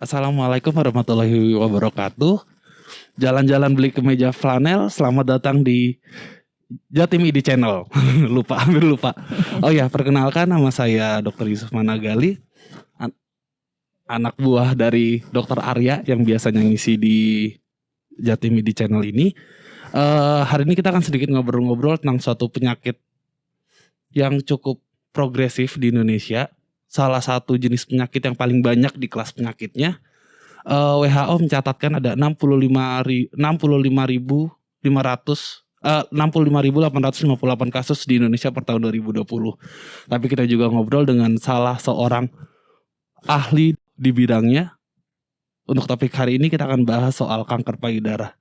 Assalamualaikum warahmatullahi wabarakatuh. Jalan-jalan beli kemeja flanel. Selamat datang di Jatim ID Channel. Hampir lupa. Oh ya, perkenalkan nama saya Dr. Yusuf Managali, anak buah dari Dr. Arya yang biasanya ngisi di Jatim ID Channel ini. Hari ini kita akan sedikit ngobrol-ngobrol tentang suatu penyakit yang cukup progresif di Indonesia. Salah satu jenis penyakit yang paling banyak di kelas penyakitnya. WHO mencatatkan ada 65.858 kasus di Indonesia per tahun 2020. Tapi kita juga ngobrol dengan salah seorang ahli di bidangnya. Untuk topik hari ini kita akan bahas soal kanker payudara.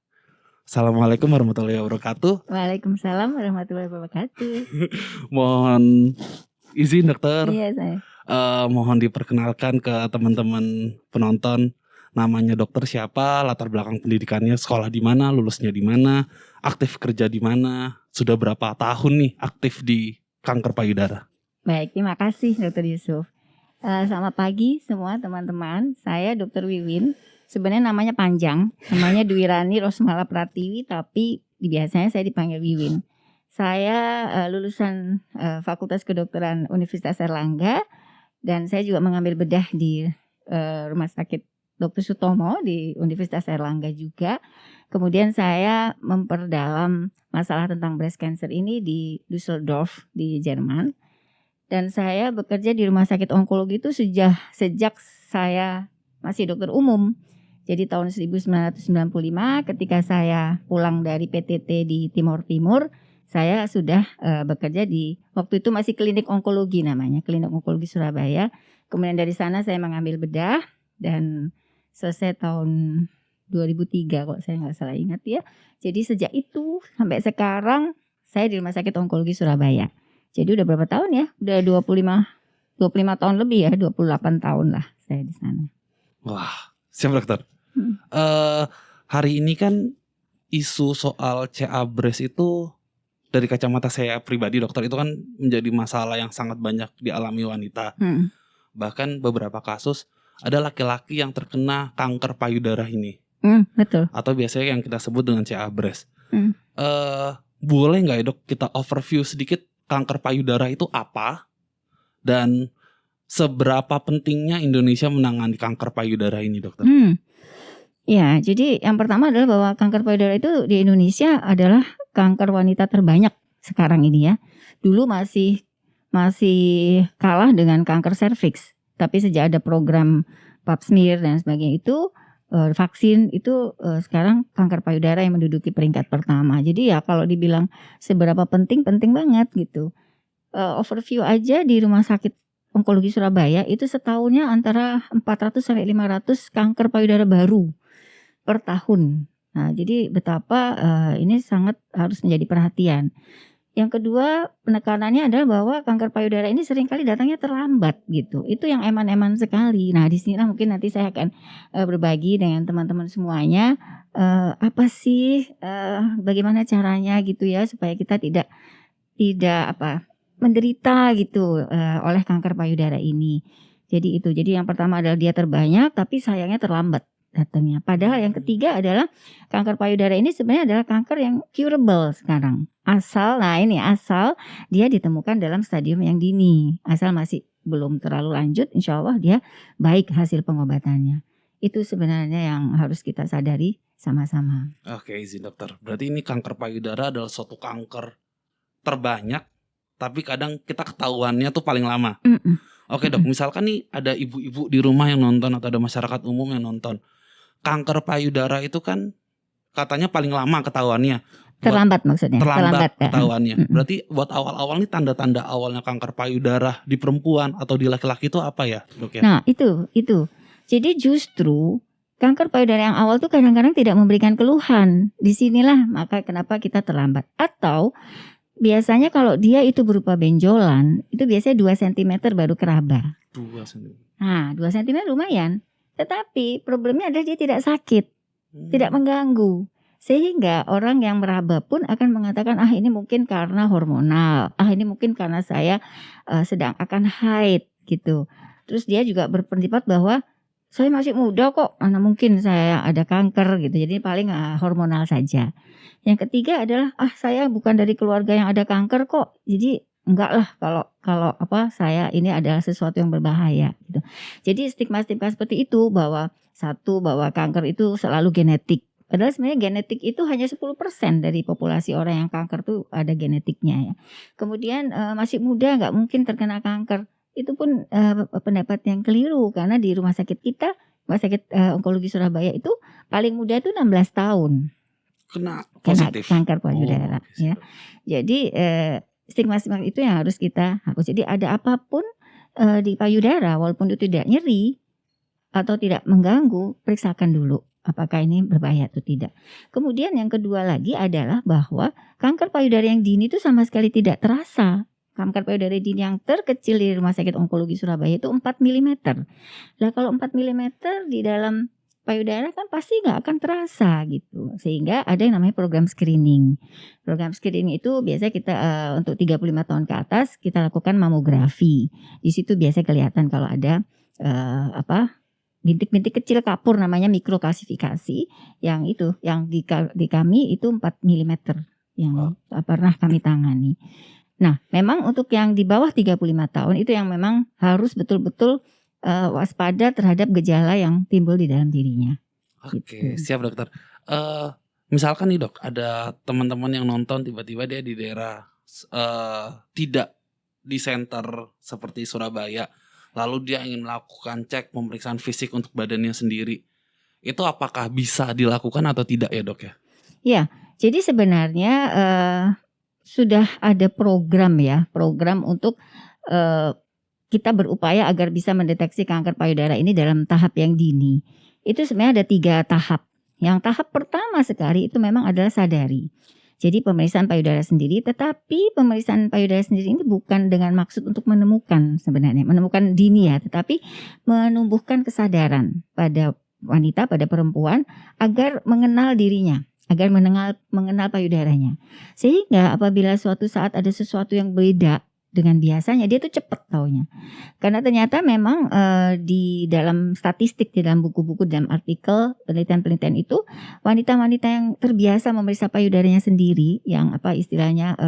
Assalamualaikum warahmatullahi wabarakatuh. Waalaikumsalam warahmatullahi wabarakatuh. Mohon izin dokter. Iya saya. Mohon diperkenalkan ke teman-teman penonton, namanya dokter siapa, latar belakang pendidikannya, sekolah di mana, lulusnya di mana, aktif kerja di mana, sudah berapa tahun nih aktif di kanker payudara. Baik, terima kasih Dr. Yusuf. Selamat pagi semua teman-teman. Saya Dr. Wiwin. Sebenarnya namanya panjang, namanya Dwirani Rosmala Pratiwi, tapi biasanya saya dipanggil Wiwin. Saya lulusan Fakultas Kedokteran Universitas Airlangga. Dan saya juga mengambil bedah di Rumah Sakit Dr. Sutomo di Universitas Airlangga juga. Kemudian saya memperdalam masalah tentang breast cancer ini di Düsseldorf di Jerman. Dan saya bekerja di rumah sakit onkologi itu sejak saya masih dokter umum. Jadi tahun 1995 ketika saya pulang dari PTT di Timur Timur, saya sudah bekerja di waktu itu masih klinik onkologi namanya, klinik onkologi Surabaya. Kemudian dari sana saya mengambil bedah dan selesai tahun 2003 kalau saya nggak salah ingat ya. Jadi sejak itu sampai sekarang saya di rumah sakit onkologi Surabaya. Jadi udah berapa tahun ya? Udah 25 tahun lebih ya, 28 tahun lah saya di sana. Wah, siap dokter. Hari ini kan isu soal CA breast itu dari kacamata saya pribadi dokter itu kan menjadi masalah yang sangat banyak dialami wanita. Bahkan beberapa kasus ada laki-laki yang terkena kanker payudara ini. Betul. Atau biasanya yang kita sebut dengan CA breast. Boleh nggak ya dok kita overview sedikit kanker payudara itu apa dan seberapa pentingnya Indonesia menangani kanker payudara ini dokter? Ya, jadi yang pertama adalah bahwa kanker payudara itu di Indonesia adalah kanker wanita terbanyak sekarang ini ya. Dulu masih kalah dengan kanker serviks. Tapi sejak ada program pap smear dan sebagainya itu vaksin itu sekarang kanker payudara yang menduduki peringkat pertama. Jadi ya kalau dibilang seberapa penting banget gitu. Overview aja di Rumah Sakit Onkologi Surabaya itu setahunnya antara 400 sampai 500 kanker payudara baru per tahun. Nah, jadi betapa ini sangat harus menjadi perhatian. Yang kedua, penekanannya adalah bahwa kanker payudara ini seringkali datangnya terlambat gitu. Itu yang eman-eman sekali. Nah, di sini mungkin nanti saya akan berbagi dengan teman-teman semuanya apa sih bagaimana caranya gitu ya supaya kita tidak menderita gitu oleh kanker payudara ini. Jadi itu. Jadi yang pertama adalah dia terbanyak tapi sayangnya terlambat datangnya. Padahal yang ketiga adalah kanker payudara ini sebenarnya adalah kanker yang curable sekarang. Asal dia ditemukan dalam stadium yang dini. Asal masih belum terlalu lanjut, insya Allah dia baik hasil pengobatannya. Itu sebenarnya yang harus kita sadari sama-sama. Oke, izin dokter. Berarti ini kanker payudara adalah suatu kanker terbanyak, tapi kadang kita ketahuannya tuh paling lama. Oke dok, misalkan nih ada ibu-ibu di rumah yang nonton atau ada masyarakat umum yang nonton. Kanker payudara itu kan katanya paling lama ketahuannya. Terlambat maksudnya. Terlambat ketahuannya. Berarti buat awal-awal nih tanda-tanda awalnya kanker payudara di perempuan atau di laki-laki itu apa ya dok ya? Nah itu. Jadi justru kanker payudara yang awal tuh kadang-kadang tidak memberikan keluhan. Disinilah maka kenapa kita terlambat. Atau biasanya kalau dia itu berupa benjolan, itu biasanya 2 cm baru keraba. 2 cm. Nah 2 cm lumayan. Tetapi problemnya adalah dia tidak sakit, tidak mengganggu. Sehingga orang yang meraba pun akan mengatakan ini mungkin karena hormonal, ini mungkin karena saya sedang akan haid gitu. Terus dia juga berpendapat bahwa saya masih muda kok, mana mungkin saya ada kanker gitu. Jadi paling hormonal saja. Yang ketiga adalah saya bukan dari keluarga yang ada kanker kok. Jadi enggak lah kalau saya ini adalah sesuatu yang berbahaya gitu. Jadi stigma-stigma seperti itu bahwa kanker itu selalu genetik. Padahal sebenarnya genetik itu hanya 10% dari populasi orang yang kanker tuh ada genetiknya ya. Kemudian masih muda nggak mungkin terkena kanker. Itu pun pendapat yang keliru karena di rumah sakit kita, rumah sakit onkologi Surabaya itu paling muda itu 16 tahun Kena kena positif. kanker payudara oke, ya. Jadi stigma-stigma itu yang harus kita hapus. Jadi ada apapun di payudara walaupun itu tidak nyeri atau tidak mengganggu, periksakan dulu apakah ini berbahaya atau tidak. Kemudian yang kedua lagi adalah bahwa kanker payudara yang dini itu sama sekali tidak terasa. Kanker payudara dini yang terkecil di Rumah Sakit Onkologi Surabaya itu 4 mm. Lah kalau 4 mm di dalam payudara kan pasti nggak akan terasa gitu. Sehingga ada yang namanya program screening. Program screening itu biasanya kita untuk 35 tahun ke atas kita lakukan mamografi. Di situ biasanya kelihatan kalau ada bintik-bintik kecil kapur namanya mikrokalsifikasi yang di kami itu 4 mm yang pernah kami tangani. Nah, memang untuk yang di bawah 35 tahun itu yang memang harus betul-betul waspada terhadap gejala yang timbul di dalam dirinya. Oke, Gitu. siap dokter. Misalkan nih dok, ada teman-teman yang nonton tiba-tiba dia di daerah tidak di center seperti Surabaya, lalu dia ingin melakukan cek pemeriksaan fisik untuk badannya sendiri. Itu apakah bisa dilakukan atau tidak ya dok ya? Ya, jadi sebenarnya sudah ada program untuk kita berupaya agar bisa mendeteksi kanker payudara ini dalam tahap yang dini. Itu sebenarnya ada 3 tahap. Yang tahap pertama sekali itu memang adalah sadari. Jadi pemeriksaan payudara sendiri, tetapi pemeriksaan payudara sendiri ini bukan dengan maksud untuk menemukan dini ya, tetapi menumbuhkan kesadaran pada wanita, pada perempuan agar mengenal dirinya, agar mengenal payudaranya. Sehingga apabila suatu saat ada sesuatu yang beda dengan biasanya, dia tuh cepat taunya. Karena ternyata memang di dalam statistik, di dalam buku-buku, dalam artikel, penelitian-penelitian itu wanita-wanita yang terbiasa memeriksa payudaranya sendiri, yang istilahnya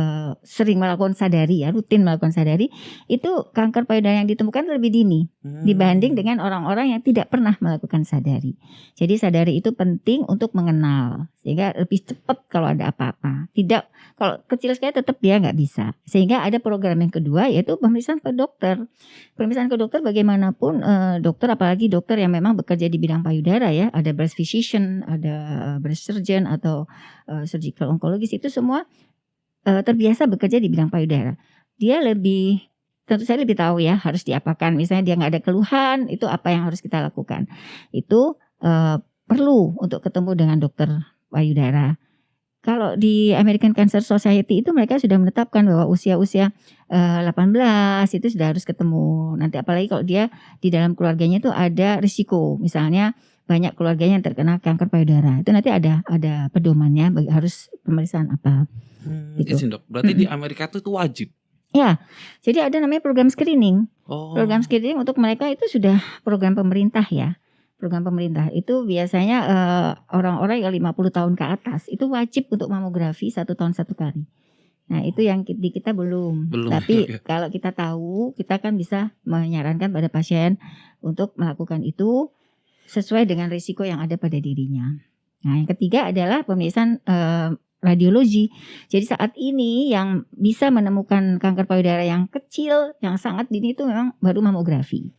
sering melakukan sadari ya, rutin melakukan sadari, itu kanker payudara yang ditemukan lebih dini dibanding dengan orang-orang yang tidak pernah melakukan sadari. Jadi sadari itu penting untuk mengenal, sehingga lebih cepat kalau ada apa-apa. Tidak, kalau kecil sekali tetap dia nggak bisa. Sehingga ada program yang kedua yaitu pemeriksaan ke dokter. Pemeriksaan ke dokter bagaimanapun dokter, apalagi dokter yang memang bekerja di bidang payudara ya, ada breast physician, ada breast surgeon atau surgical oncologist, itu semua terbiasa bekerja di bidang payudara. Dia tentu saja lebih tahu ya harus diapakan. Misalnya dia nggak ada keluhan, itu apa yang harus kita lakukan. Itu perlu untuk ketemu dengan dokter payudara. Kalau di American Cancer Society itu mereka sudah menetapkan bahwa usia-usia 18 itu sudah harus ketemu. Nanti apalagi kalau dia di dalam keluarganya itu ada risiko, misalnya banyak keluarganya yang terkena kanker payudara. Itu nanti ada pedomannya harus pemeriksaan apa. Gitu. Izin dok, berarti di Amerika itu wajib. Ya, jadi ada namanya program screening. Oh. Program screening untuk mereka itu sudah program pemerintah ya. Program pemerintah itu biasanya orang-orang yang 50 tahun ke atas itu wajib untuk mamografi 1 tahun 1 kali. Nah itu yang di kita belum. Tapi kalau kita tahu, kita kan bisa menyarankan pada pasien untuk melakukan itu sesuai dengan risiko yang ada pada dirinya. Nah yang ketiga adalah pemeriksaan radiologi. Jadi saat ini yang bisa menemukan kanker payudara yang kecil, yang sangat dini itu memang baru mamografi.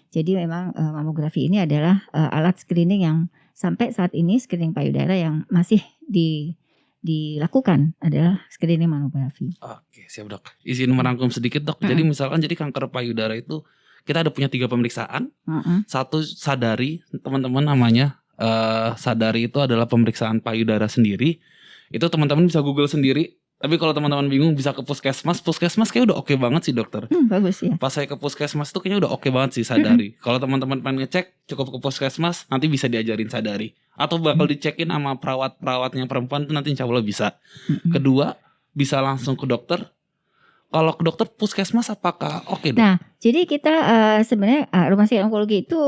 Jadi memang mamografi ini adalah alat screening yang sampai saat ini screening payudara yang masih dilakukan adalah screening mamografi. Oke, siap dok. Izin merangkum sedikit dok. Jadi misalkan kanker payudara itu kita ada punya 3 pemeriksaan. Satu sadari, teman-teman namanya sadari itu adalah pemeriksaan payudara sendiri. Itu teman-teman bisa Google sendiri. Tapi kalau teman-teman bingung bisa ke puskesmas kayak udah oke banget sih dokter. Bagus ya. Pas saya ke puskesmas tuh kayaknya udah oke banget sih sadari. Kalau teman-teman pengen ngecek cukup ke puskesmas, nanti bisa diajarin sadari. Atau bakal dicekin sama perawat-perawatnya perempuan tuh nanti insya Allah bisa. Kedua, bisa langsung ke dokter Kalau ke dokter puskesmas apakah oke dok? Nah, jadi kita sebenarnya rumah sakit onkologi itu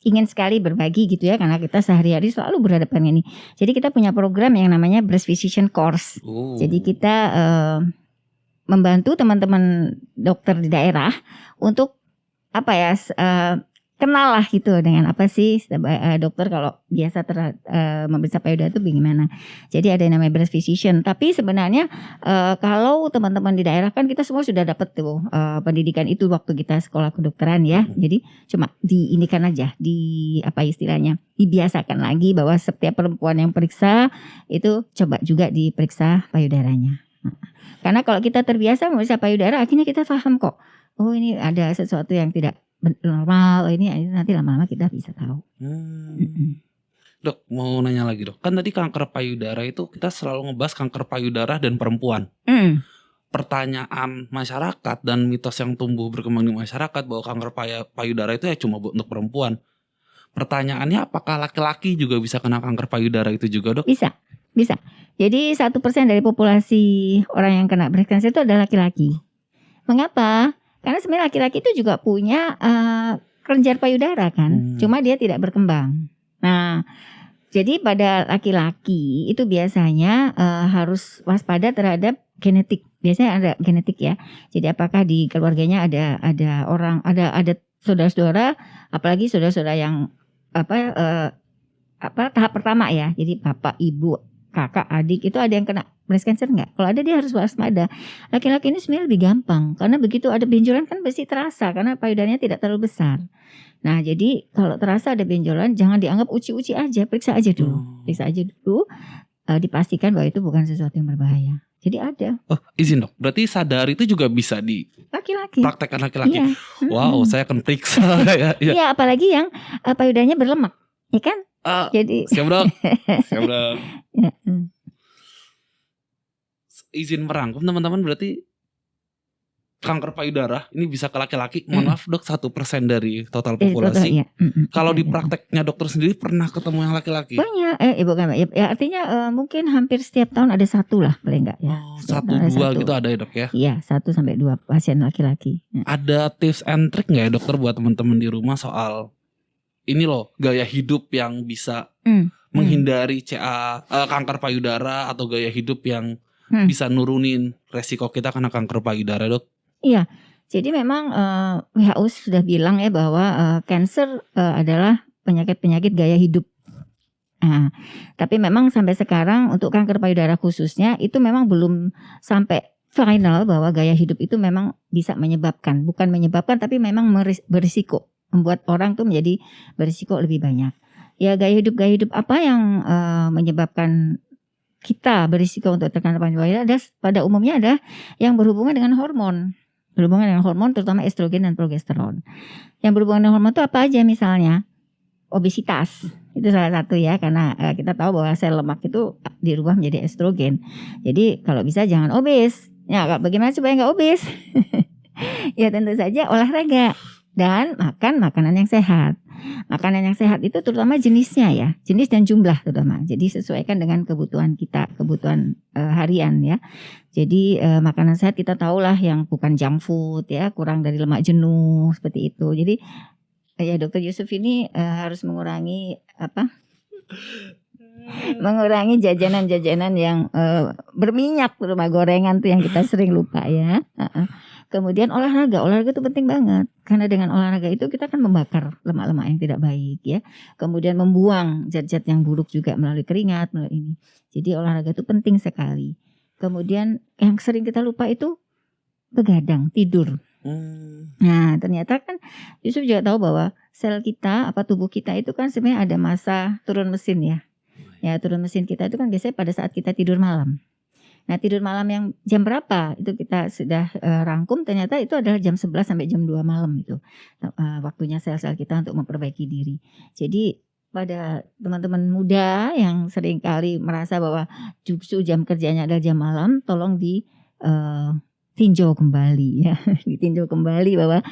ingin sekali berbagi gitu ya, karena kita sehari-hari selalu berhadapan ini. Jadi kita punya program yang namanya Breast Physician Course. Jadi kita membantu teman-teman dokter di daerah untuk apa ya, kenal lah gitu dengan apa sih dokter kalau biasa memeriksa payudara itu bagaimana. Jadi ada yang namanya breast physician. Tapi sebenarnya kalau teman-teman di daerah kan kita semua sudah dapat tuh pendidikan itu waktu kita sekolah kedokteran ya. Jadi cuma diinikan aja, di apa istilahnya, dibiasakan lagi bahwa setiap perempuan yang periksa itu coba juga diperiksa payudaranya. Karena kalau kita terbiasa memeriksa payudara, akhirnya kita paham kok. Oh ini ada sesuatu yang tidak normal, ini nanti lama-lama kita bisa tahu. Dok, mau nanya lagi dok. Kan tadi kanker payudara itu kita selalu ngebahas kanker payudara dan perempuan. Pertanyaan masyarakat dan mitos yang tumbuh berkembang di masyarakat bahwa kanker payudara itu ya cuma untuk perempuan. Pertanyaannya apakah laki-laki juga bisa kena kanker payudara itu juga dok? Bisa. Jadi 1% dari populasi orang yang kena breast cancer itu adalah laki-laki. Mengapa? Karena sebenarnya laki-laki itu juga punya kelenjar payudara kan, cuma dia tidak berkembang. Nah, jadi pada laki-laki itu biasanya harus waspada terhadap genetik. Biasanya ada genetik ya. Jadi apakah di keluarganya ada saudara-saudara, apalagi saudara-saudara yang tahap pertama ya. Jadi bapak, ibu, kakak, adik itu ada yang kena breast cancer enggak? Kalau ada dia harus waspada. Laki-laki ini sebenarnya lebih gampang karena begitu ada benjolan kan pasti terasa karena payudaranya tidak terlalu besar. Nah, jadi kalau terasa ada benjolan jangan dianggap uci-uci aja, periksa aja dulu. Dipastikan bahwa itu bukan sesuatu yang berbahaya. Jadi ada. Oh, izin dok. Berarti sadar itu juga bisa di laki-laki. Praktekkan laki-laki. Iya. Wow, saya akan periksa. Iya, apalagi yang payudaranya berlemak, ya kan? Jadi siap dok. Ya. Izin merangkum teman-teman, berarti kanker payudara ini bisa ke laki-laki. Mohon maaf dok, 1% dari total populasi. Iya. Kalau di prakteknya dokter sendiri pernah ketemu yang laki-laki? Banyak. Bukan. Ya, artinya mungkin hampir setiap tahun ada satu lah paling enggak ya. Satu dua gitu ada ya dok ya? Iya, 1-2 pasien laki-laki. Ada tips and trick nggak ya dokter buat teman-teman di rumah soal ini loh, gaya hidup yang bisa menghindari kanker payudara atau gaya hidup yang bisa nurunin resiko kita kena kanker payudara dok? Iya, jadi memang WHO sudah bilang ya bahwa cancer adalah penyakit-penyakit gaya hidup. Nah, tapi memang sampai sekarang untuk kanker payudara khususnya itu memang belum sampai final bahwa gaya hidup itu memang bisa menyebabkan, bukan menyebabkan tapi memang berisiko, membuat orang tuh menjadi berisiko lebih banyak. Ya gaya hidup apa yang menyebabkan kita berisiko untuk terkena payudara pada umumnya ada yang berhubungan dengan hormon. Terutama estrogen dan progesteron. Yang berhubungan dengan hormon itu apa aja misalnya? Obesitas. Itu salah satu ya, karena kita tahu bahwa sel lemak itu dirubah menjadi estrogen. Jadi kalau bisa jangan obes. Ya, bagaimana supaya nggak obes? Ya tentu saja olahraga dan makan makanan yang sehat. Makanan yang sehat itu terutama jenisnya ya, jenis dan jumlah terutama. Jadi sesuaikan dengan kebutuhan kita, kebutuhan harian ya. Jadi makanan sehat kita tahulah yang bukan junk food ya, kurang dari lemak jenuh seperti itu. Jadi ya Dokter Yusuf ini harus mengurangi mengurangi jajanan-jajanan yang berminyak, terutama gorengan tuh yang kita sering lupa ya. Kemudian olahraga itu penting banget karena dengan olahraga itu kita akan membakar lemak-lemak yang tidak baik ya. Kemudian membuang zat-zat yang buruk juga melalui keringat, melalui ini. Jadi olahraga itu penting sekali. Kemudian yang sering kita lupa itu begadang, tidur. Nah ternyata kan Yusuf juga tahu bahwa sel kita, tubuh kita itu kan sebenarnya ada masa turun mesin ya. Ya turun mesin kita itu kan biasanya pada saat kita tidur malam. Nah tidur malam yang jam berapa itu kita sudah rangkum, ternyata itu adalah jam 11 sampai jam 2 malam itu waktunya sel-sel kita untuk memperbaiki diri. Jadi pada teman-teman muda yang sering kali merasa bahwa justru jam kerjanya adalah jam malam, tolong ditinjau kembali ya. Ditinjau kembali bahwa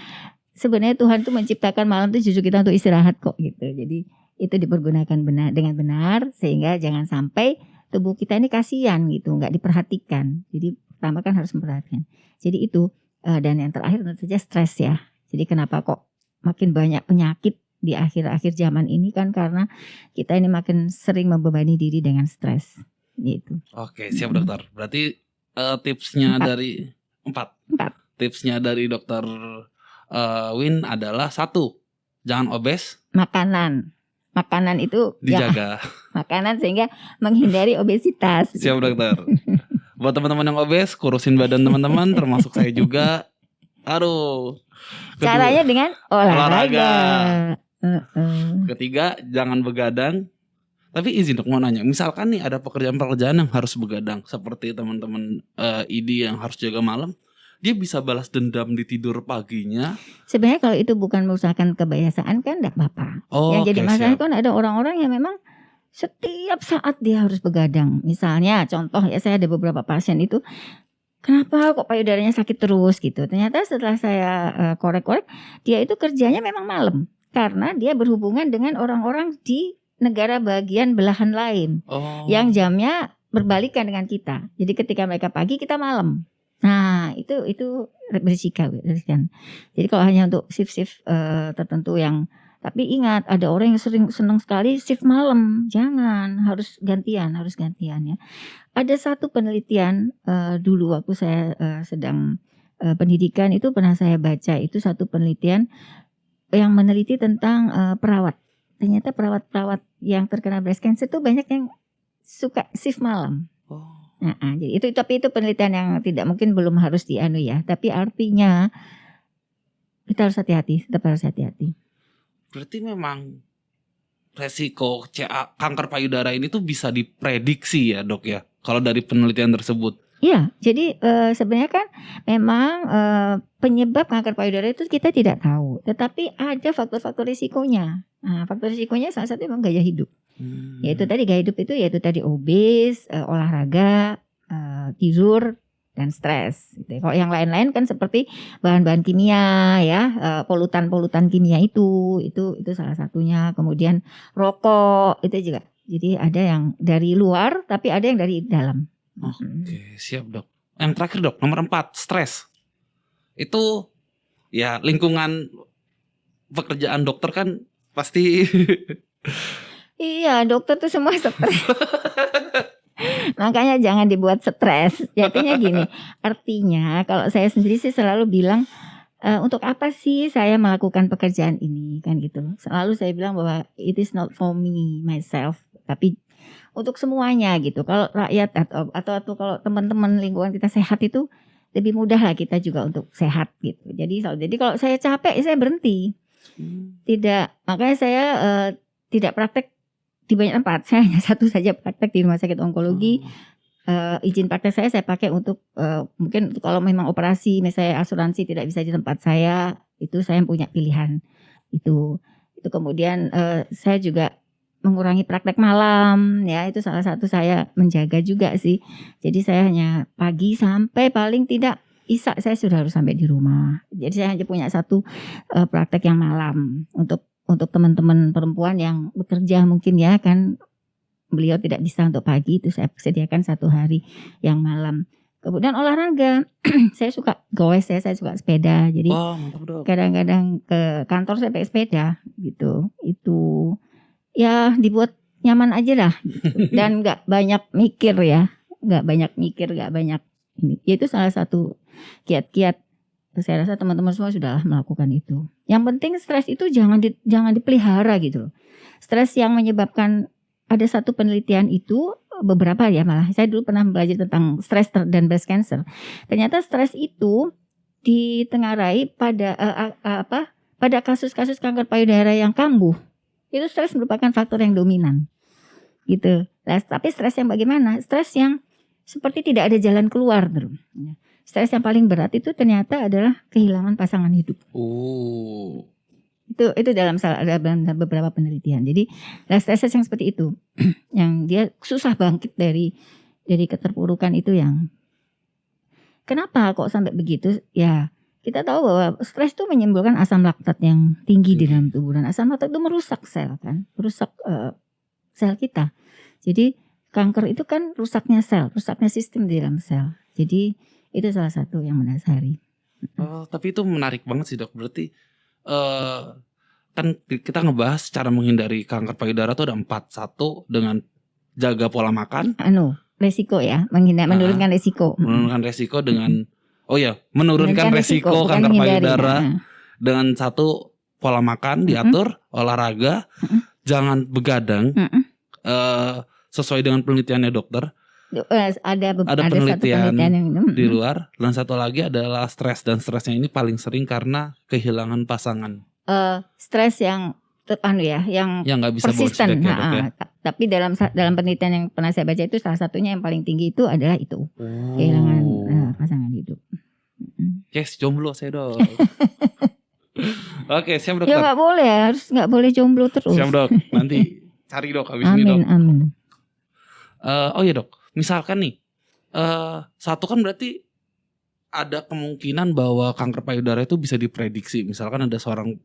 sebenarnya Tuhan tuh menciptakan malam itu justru kita untuk istirahat kok gitu. Jadi itu dipergunakan dengan benar sehingga jangan sampai tubuh kita ini kasihan gitu, nggak diperhatikan. Jadi pertama kan harus memperhatikan. Jadi itu dan yang terakhir tentu saja stres ya. Jadi kenapa kok makin banyak penyakit di akhir-akhir zaman ini kan karena kita ini makin sering membebani diri dengan stres gitu. Oke, siap dokter. Berarti tipsnya 4. dari 4. 4. Tipsnya dari dokter Win adalah 1, jangan obes. Makanan itu dijaga. Ya, makanan sehingga menghindari obesitas. Siap dokter. Buat teman-teman yang obes, kurusin badan teman-teman, termasuk saya juga. Aduh. Caranya dengan olahraga. Ketiga, jangan begadang. Tapi izin dok mau nanya, misalkan nih ada pekerjaan-pekerjaan yang harus begadang, seperti teman-teman ID yang harus jaga malam, dia bisa balas dendam di tidur paginya. Sebenarnya kalau itu bukan merusakan kebiasaan kan enggak apa-apa. Yang jadi masalah kan ada orang-orang yang memang setiap saat dia harus begadang. Misalnya contoh ya, saya ada beberapa pasien itu, kenapa kok payudaranya sakit terus gitu. Ternyata setelah saya korek-korek, dia itu kerjanya memang malam. Karena dia berhubungan dengan orang-orang di negara bagian belahan lain. Yang jamnya berbalikan dengan kita. Jadi ketika mereka pagi, kita malam. Nah itu berisiko. Jadi kalau hanya untuk shift tertentu yang, tapi ingat ada orang yang sering senang sekali shift malam, jangan, harus gantian ya. Ada satu penelitian dulu waktu saya sedang pendidikan itu pernah saya baca, itu satu penelitian yang meneliti tentang perawat. Ternyata perawat-perawat yang terkena breast cancer itu banyak yang suka shift malam. Jadi tapi itu penelitian yang tidak mungkin belum harus dianu ya. Tapi artinya kita harus hati-hati, tetap harus hati-hati. Berarti memang resiko kanker payudara ini tuh bisa diprediksi ya dok ya, kalau dari penelitian tersebut. Iya, jadi sebenarnya kan memang penyebab kanker payudara itu kita tidak tahu, tetapi ada faktor-faktor risikonya. Nah, faktor risikonya salah satu memang gaya hidup. Yaitu tadi gaya hidup itu yaitu tadi obes, olahraga, tidur dan stres. Gitu. Kalau yang lain-lain kan seperti bahan-bahan kimia ya, polutan-polutan kimia itu salah satunya. Kemudian rokok itu juga. Jadi ada yang dari luar, tapi ada yang dari dalam. Oke, siap dok. Yang terakhir dok, nomor 4, stres. Itu ya lingkungan pekerjaan dokter kan pasti. Iya, dokter tuh semua stres. Makanya jangan dibuat stres. Jadinya gini, artinya kalau saya sendiri sih selalu bilang, untuk apa sih saya melakukan pekerjaan ini kan gitu. Selalu saya bilang bahwa it is not for me myself, tapi untuk semuanya gitu. Kalau rakyat atau kalau teman-teman lingkungan kita sehat itu lebih mudah lah kita juga untuk sehat gitu. Jadi kalau saya capek saya berhenti. Tidak, makanya saya tidak praktek di banyak tempat. Saya hanya satu saja praktek di rumah sakit onkologi. Izin praktek saya pakai untuk mungkin kalau memang operasi misalnya asuransi tidak bisa di tempat saya, itu saya punya pilihan. Itu kemudian saya juga mengurangi praktek malam ya, itu salah satu saya menjaga juga sih. Jadi saya hanya pagi sampai paling tidak isak saya sudah harus sampai di rumah. Jadi saya hanya punya satu praktek yang malam untuk teman-teman perempuan yang bekerja mungkin ya kan, beliau tidak bisa untuk pagi, itu saya sediakan satu hari yang malam. Kemudian olahraga, saya suka goes ya, saya suka sepeda. Jadi kadang-kadang ke kantor saya pakai sepeda gitu. Itu ya dibuat nyaman aja lah gitu. Dan gak banyak mikir ya, gak banyak ini. Itu salah satu kiat-kiat. Saya rasa teman-teman semua sudah melakukan itu. Yang penting stres itu jangan dipelihara gitu loh. Stres yang menyebabkan, ada satu penelitian itu beberapa ya, malah saya dulu pernah belajar tentang stres dan breast cancer. Ternyata stres itu ditengarai pada pada kasus-kasus kanker payudara yang kambuh. Itu stres merupakan faktor yang dominan gitu. Nah, tapi stres yang bagaimana? Stres yang seperti tidak ada jalan keluar. Stres yang paling berat itu ternyata adalah kehilangan pasangan hidup. Itu dalam beberapa penelitian. Jadi stres yang seperti itu yang dia susah bangkit dari keterpurukan itu. Yang kenapa kok sampai begitu? Ya kita tahu bahwa stres itu menimbulkan asam laktat yang tinggi di dalam tubuh, dan asam laktat itu merusak sel kan, merusak sel kita. Jadi kanker itu kan rusaknya sistem di dalam sel. Jadi itu salah satu yang mendasari. Oh, tapi itu menarik banget sih dok. Berarti kan kita ngebahas cara menghindari kanker payudara tuh ada 4. Satu, dengan jaga pola makan. Resiko ya, menurunkan resiko. Menurunkan resiko dengan menurunkan resiko bukan kanker menghindari. payudara dengan satu, pola makan diatur, olahraga, jangan begadang. Sesuai dengan penelitiannya dokter. Ada penelitian satu penelitian yang di luar. Dan satu lagi adalah stres, dan stresnya ini paling sering karena kehilangan pasangan. Stres yang yang nggak bisa persisten. bounce back ya, dok, ya? Tapi dalam penelitian yang pernah saya baca itu salah satunya yang paling tinggi itu adalah itu kehilangan pasangan hidup. Yes, jomblo saya dok. Oke, siap dokter. Ya nggak boleh jomblo terus. Siap dok, nanti cari dok habis ini dok. Amin. Dok, misalkan nih, satu kan berarti ada kemungkinan bahwa kanker payudara itu bisa diprediksi. Misalkan ada seorang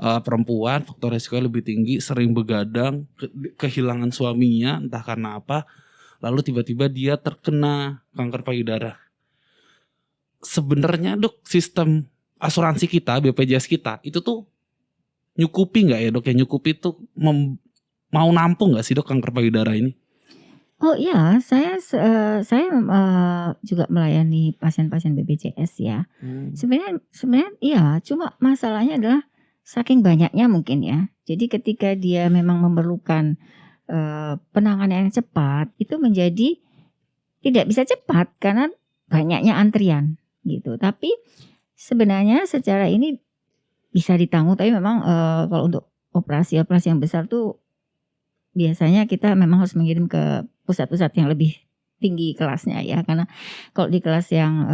perempuan, faktor resikonya lebih tinggi, sering begadang, kehilangan suaminya entah karena apa, lalu tiba-tiba dia terkena kanker payudara. Sebenarnya dok, sistem asuransi kita, BPJS kita itu tuh nyukupi nggak ya dok? Ya nyukupi tuh mau nampung nggak sih dok kanker payudara ini? Oh iya, saya juga melayani pasien-pasien BPJS ya. Sebenarnya iya, cuma masalahnya adalah saking banyaknya mungkin ya. Jadi ketika dia memang memerlukan penanganan yang cepat, itu menjadi tidak bisa cepat karena banyaknya antrian gitu. Tapi sebenarnya secara ini bisa ditanggung, tapi memang kalau untuk operasi yang besar tuh biasanya kita memang harus mengirim ke pusat-pusat yang lebih tinggi kelasnya ya, karena kalau di kelas yang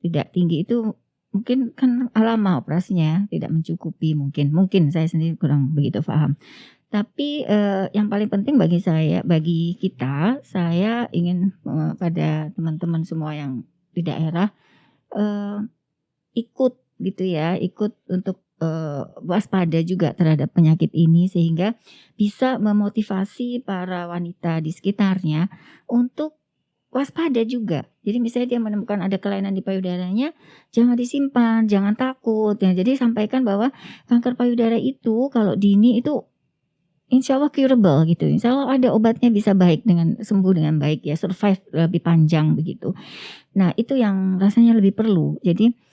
tidak tinggi itu mungkin kan lama operasinya, tidak mencukupi, mungkin saya sendiri kurang begitu paham. Tapi yang paling penting bagi kita, saya ingin pada teman-teman semua yang di daerah ikut gitu ya, ikut untuk waspada juga terhadap penyakit ini, sehingga bisa memotivasi para wanita di sekitarnya untuk waspada juga. Jadi misalnya dia menemukan ada kelainan di payudaranya, jangan disimpan, jangan takut ya. Jadi sampaikan bahwa kanker payudara itu kalau dini itu insya Allah curable gitu. Insya Allah ada obatnya, bisa sembuh dengan baik ya, survive lebih panjang begitu. Nah itu yang rasanya lebih perlu. Jadi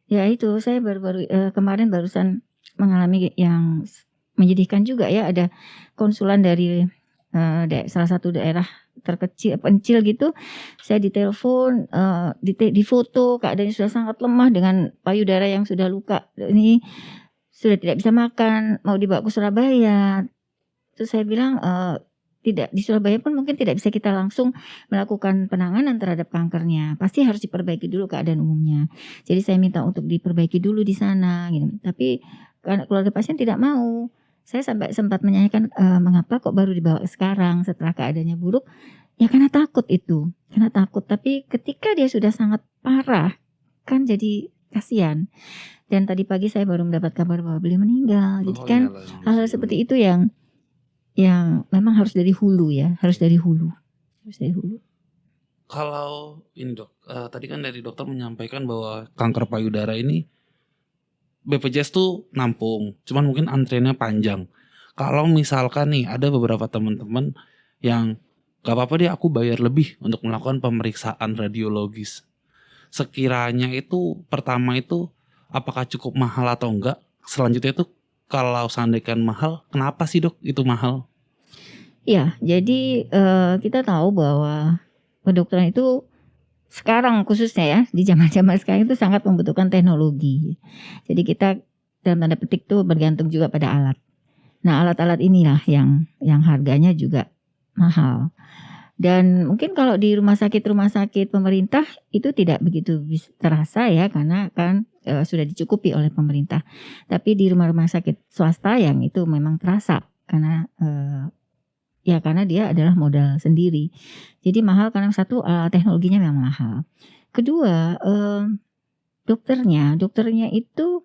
ya itu, saya baru kemarin barusan mengalami yang menyedihkan juga ya. Ada konsulan dari salah satu daerah pencil gitu. Saya ditelepon, difoto keadaannya sudah sangat lemah dengan payudara yang sudah luka. Ini sudah tidak bisa makan, mau dibawa ke Surabaya. Terus saya bilang tidak, di Surabaya pun mungkin tidak bisa kita langsung melakukan penanganan terhadap kankernya. Pasti harus diperbaiki dulu keadaan umumnya. Jadi saya minta untuk diperbaiki dulu di sana gitu. Tapi karena keluarga pasien tidak mau. Saya sampai sempat menanyakan mengapa kok baru dibawa sekarang setelah keadaannya buruk. Ya karena takut itu. Karena takut. Tapi ketika dia sudah sangat parah, kan jadi kasihan. Dan tadi pagi saya baru mendapat kabar bahwa beliau meninggal. Jadi kan hal-hal seperti itu yang memang harus dari hulu ya, harus dari hulu. Kalau ini dok, tadi kan dari dokter menyampaikan bahwa kanker payudara ini BPJS tuh nampung, cuman mungkin antriannya panjang. Kalau misalkan nih ada beberapa teman-teman yang gak apa-apa deh aku bayar lebih untuk melakukan pemeriksaan radiologis. Sekiranya itu pertama itu apakah cukup mahal atau enggak? Selanjutnya itu kalau seandainya mahal, kenapa sih dok itu mahal? Ya, jadi kita tahu bahwa kedokteran itu sekarang khususnya ya, di zaman-zaman sekarang itu sangat membutuhkan teknologi. Jadi kita dalam tanda petik tuh bergantung juga pada alat. Nah alat-alat inilah yang harganya juga mahal. Dan mungkin kalau di rumah sakit pemerintah itu tidak begitu terasa ya, karena kan sudah dicukupi oleh pemerintah. Tapi di rumah-rumah sakit swasta yang itu memang terasa karena karena dia adalah modal sendiri. Jadi mahal karena satu teknologinya memang mahal. Kedua dokternya itu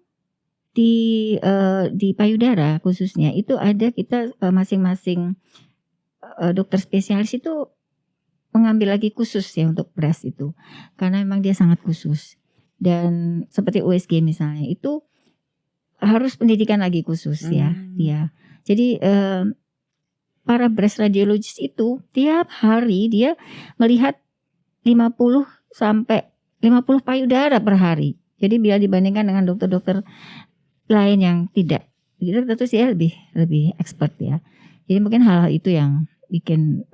di payudara khususnya itu ada kita masing-masing dokter spesialis itu mengambil lagi khusus ya untuk breast itu, karena memang dia sangat khusus. Dan seperti USG misalnya itu harus pendidikan lagi khusus ya dia. Jadi para breast radiologist itu tiap hari dia melihat 50 sampai 50 payudara per hari. Jadi bila dibandingkan dengan dokter-dokter lain yang tidak, itu tentu sih lebih expert ya. Jadi mungkin hal-hal itu yang bikin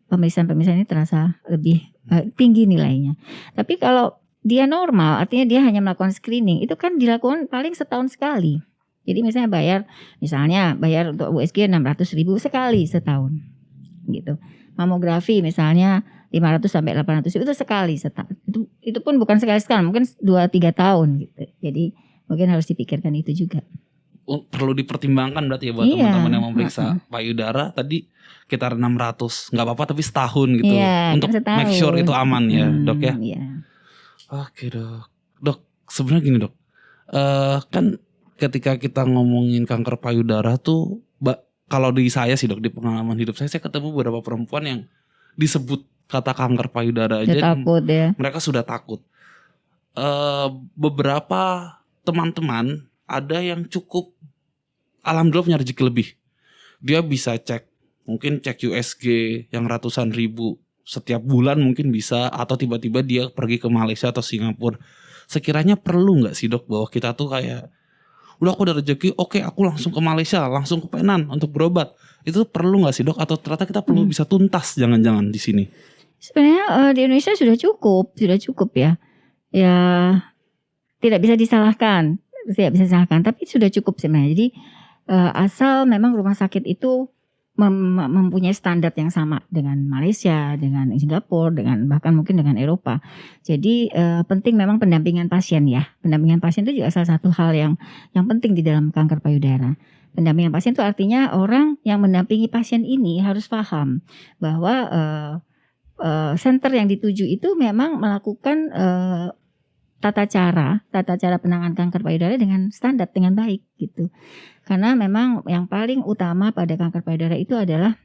pemeriksaan ini terasa lebih tinggi nilainya. Tapi kalau dia normal, artinya dia hanya melakukan screening, itu kan dilakukan paling setahun sekali. Jadi misalnya bayar untuk USG 600.000 sekali setahun, gitu. Mamografi misalnya 500 sampai 800 itu sekali setahun. Itu pun bukan sekali, mungkin 2-3 tahun gitu. Jadi mungkin harus dipikirkan itu juga. Perlu dipertimbangkan berarti ya buat teman-teman yang memeriksa payudara tadi sekitar 600, nggak apa-apa tapi setahun gitu, untuk make sure itu aman ya dok ya. Oke dok, sebenarnya gini dok, kan ketika kita ngomongin kanker payudara tuh, kalau di saya sih dok, di pengalaman hidup saya ketemu beberapa perempuan yang disebut kata kanker payudara aja takut ya. Mereka sudah takut. Beberapa teman-teman ada yang cukup alhamdulillah punya rezeki lebih. Dia bisa mungkin cek USG yang ratusan ribu setiap bulan mungkin bisa, atau tiba-tiba dia pergi ke Malaysia atau Singapura. Sekiranya perlu nggak sih dok bahwa kita tuh kayak udah aku udah rezeki, oke aku langsung ke Malaysia, langsung ke Penang untuk berobat. Itu perlu nggak sih dok? Atau ternyata kita perlu bisa tuntas jangan-jangan di sini? Sebenarnya di Indonesia sudah cukup ya. Ya tidak bisa disalahkan, tapi sudah cukup sebenarnya. Jadi asal memang rumah sakit itu mempunyai standar yang sama dengan Malaysia, dengan Singapura, dengan bahkan mungkin dengan Eropa. Jadi penting memang pendampingan pasien ya. Pendampingan pasien itu juga salah satu hal yang penting di dalam kanker payudara. Pendampingan pasien itu artinya orang yang mendampingi pasien ini harus paham bahwa center yang dituju itu memang melakukan tata cara penanganan kanker payudara dengan standar, dengan baik gitu. Karena memang yang paling utama pada kanker payudara itu adalah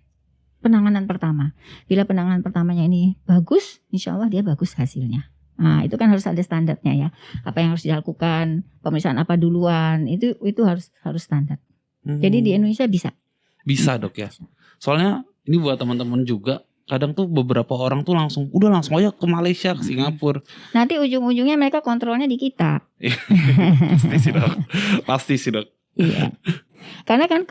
penanganan pertama. Bila penanganan pertamanya ini bagus, insya Allah dia bagus hasilnya. Nah, itu kan harus ada standarnya ya. Apa yang harus dilakukan, pemeriksaan apa duluan, itu harus standar. Jadi di Indonesia bisa dok ya. Soalnya ini buat teman-teman juga, kadang tuh beberapa orang tuh langsung aja ke Malaysia, ke Singapura. Nanti ujung-ujungnya mereka kontrolnya di kita. Pasti sih dok. Iya. Karena kan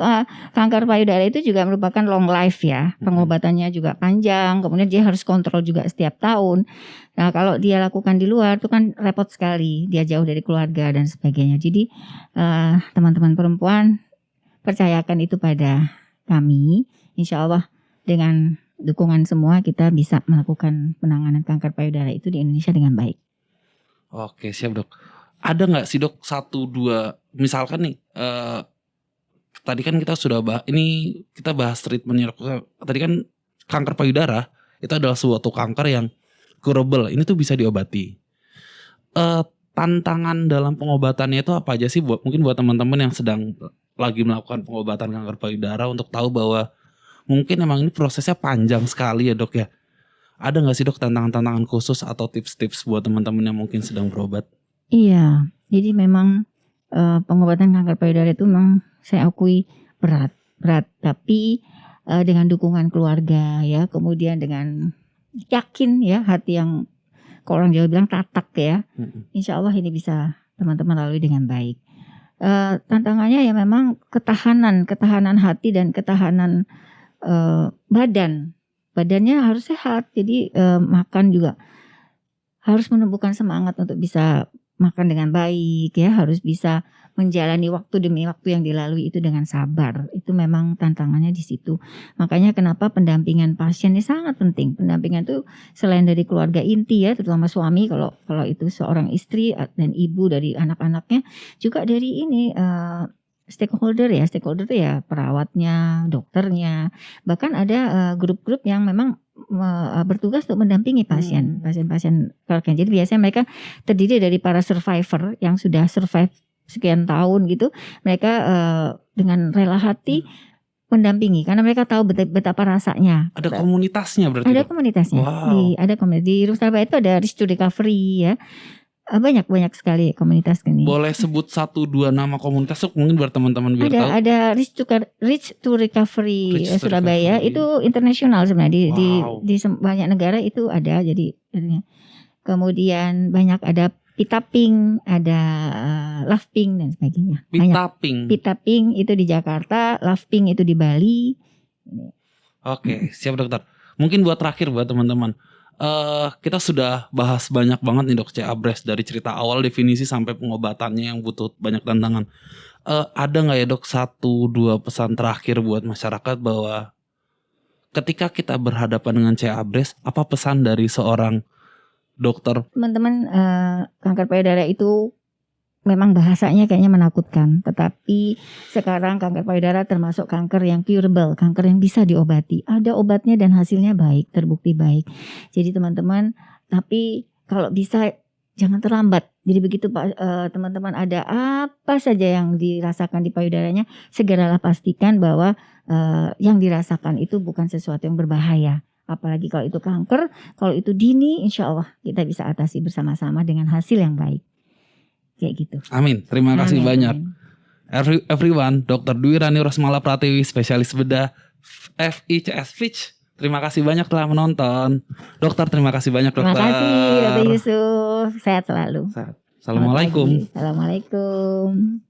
kanker payudara itu juga merupakan long life ya. Pengobatannya juga panjang, kemudian dia harus kontrol juga setiap tahun. Nah, kalau dia lakukan di luar itu kan repot sekali. Dia jauh dari keluarga dan sebagainya. Jadi teman-teman perempuan, percayakan itu pada kami. Insya Allah dengan dukungan semua kita bisa melakukan penanganan kanker payudara itu di Indonesia dengan baik. Oke, siap dok. Ada nggak sih dok 1-2 misalkan nih, tadi kan kita sudah kita bahas treatmentnya. Tadi kan kanker payudara itu adalah suatu kanker yang curable, ini tuh bisa diobati. Tantangan dalam pengobatannya itu apa aja sih mungkin buat teman-teman yang sedang lagi melakukan pengobatan kanker payudara, untuk tahu bahwa mungkin emang ini prosesnya panjang sekali ya dok ya. Ada nggak sih dok tantangan-tantangan khusus atau tips-tips buat teman-teman yang mungkin sedang berobat? Iya, jadi memang pengobatan kanker payudara itu memang saya akui berat, tapi dengan dukungan keluarga ya, kemudian dengan yakin ya, hati yang kalau orang Jawa bilang tatak ya, insya Allah ini bisa teman-teman lalui dengan baik. Tantangannya ya memang ketahanan hati dan ketahanan badannya harus sehat, jadi makan juga harus menumbuhkan semangat untuk bisa makan dengan baik ya, harus bisa menjalani waktu demi waktu yang dilalui itu dengan sabar. Itu memang tantangannya di situ. Makanya kenapa pendampingan pasien ini sangat penting. Pendampingan itu selain dari keluarga inti ya, terutama suami kalau itu seorang istri dan ibu dari anak-anaknya, juga dari ini stakeholder itu ya perawatnya, dokternya, bahkan ada grup-grup yang memang bertugas untuk mendampingi pasien-pasien kanker. Jadi biasanya mereka terdiri dari para survivor yang sudah survive sekian tahun gitu. Mereka dengan rela hati mendampingi karena mereka tahu betapa rasanya. Ada komunitasnya berarti, Ada Dok? komunitasnya. Wow. Ada komunitas di Surabaya itu ada Reach to Recovery ya. Banyak sekali komunitas ini. Boleh sebut 1-2 nama komunitas Dok, mungkin buat teman-teman biar tahu. Ada Reach to Recovery Reach to Surabaya Recovery. itu internasional sebenarnya Wow. di banyak negara itu ada. Jadi kemudian banyak ada Pitaping, ada Loveping dan sebagainya. Pitaping. Pitaping itu di Jakarta, Loveping itu di Bali. Oke, siap dokter. Mungkin buat terakhir buat teman-teman. Kita sudah bahas banyak banget nih Dok CA-Breast dari cerita awal definisi sampai pengobatannya yang butuh banyak tantangan. Ada nggak ya Dok 1-2 pesan terakhir buat masyarakat bahwa ketika kita berhadapan dengan CA-Breast, apa pesan dari seorang dokter? Teman-teman, kanker payudara itu memang bahasanya kayaknya menakutkan, tetapi sekarang kanker payudara termasuk kanker yang curable, kanker yang bisa diobati. Ada obatnya dan hasilnya baik, terbukti baik. Jadi teman-teman, tapi kalau bisa jangan terlambat. Jadi begitu teman-teman ada apa saja yang dirasakan di payudaranya, segeralah pastikan bahwa yang dirasakan itu bukan sesuatu yang berbahaya. Apalagi kalau itu kanker, kalau itu dini, insya Allah kita bisa atasi bersama-sama dengan hasil yang baik. Kayak gitu. Amin. Terima kasih Amin. banyak. Everyone, Dr. Dwi Rani Rosmala Pratiwi, spesialis bedah FICS Fitch. Terima kasih banyak telah menonton. Dokter, terima kasih banyak dokter. Terima kasih Dr. Yusuf. Sehat selalu. Assalamualaikum. Assalamualaikum.